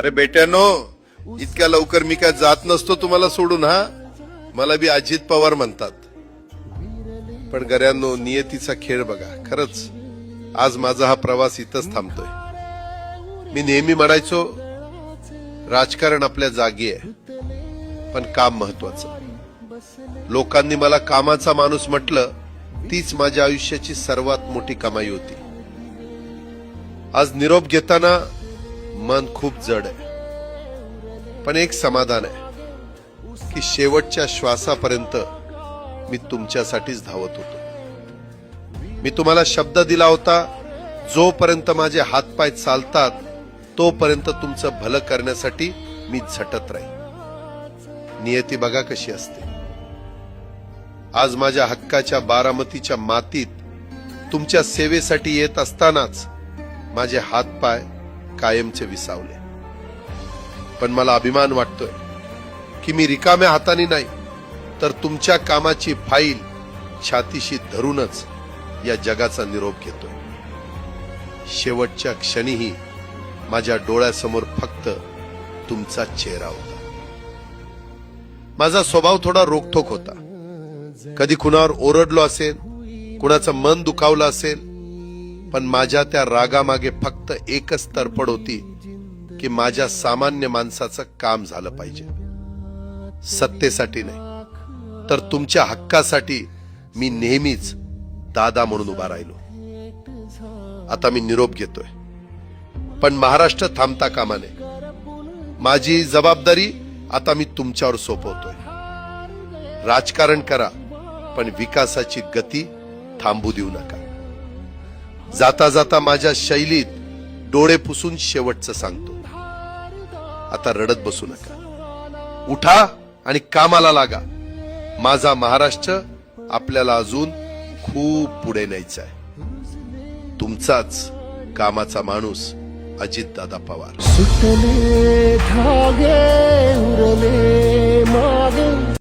अरे बेट्यानो, इतक्या लवकर मी काय जात नसतो तुम्हाला सोडून. हा, मला बी अजित पवार म्हणतात. पण गऱ्यांनो, नियतीचा खेळ बघा. खरंच आज माझा हा प्रवास इथंच थांबतोय. मी नेहमी म्हणायचो राजकारण आपल्या जागी आहे, पण काम महत्वाचं. लोकांनी मला कामाचा माणूस म्हटलं, तीच माझ्या आयुष्याची सर्वात मोठी कमाई होती. आज निरोप घेताना मन खूप जड आहे, पण एक समाधान आहे की शेवटच्या श्वासापर्यंत मी तुमच्यासाठीच धावत होतो. मी तुम्हाला शब्द दिला होता, जोपर्यंत माझे हातपाय चालतात तोपर्यंत तुमचं भलं करण्यासाठी मी झटत राहील. नियती बघा कशी असते. आज माझ्या हक्काच्या बारामतीच्या मातीत तुमच्या सेवेसाठी येत असतानाच माझे हातपाय कायमचे विसावले. पण मला अभिमान वाटतोय की मी रिकाम्या हाताने नाही, तर तुमच्या कामाची फाईल छातीशी धरूनच या जगाचा निरोप घेतोय. शेवटच्या क्षणीही माझ्या डोळ्यासमोर फक्त तुमचा चेहरा होता. माझा स्वभाव थोडा रोखठोक होता. कधी कुणावर ओरडलो असेल, कुणाचं मन दुखावलं असेल, पण माझ्या त्या रागामागे फक्त एकच तडफड होती की माझ्या सामान्य माणसाचं काम झालं पाहिजे. सत्तेसाठी नाही, तर तुमच्या हक्कासाठी मी नेहमीच दादा म्हणून उभा राहिलो. आता मी निरोप घेतोय, पण महाराष्ट्र थांबता कामा नये. माझी जबाबदारी आता मी तुमच्यावर सोपवतोय. राजकारण करा, पण विकासाची गती थांबू देऊ नका. जाता जाता माझ्या शैलीत डोळे पुसून शेवटचं सांगतो, आता रडत बसू नका. उठा आणि कामाला लागा. माझा महाराष्ट्र आपल्याला अजून खूप पुढे न्यायचा आहे. तुमचाच कामाचा माणूस अजितदादा पवार. सुटले धागे उरले मागे.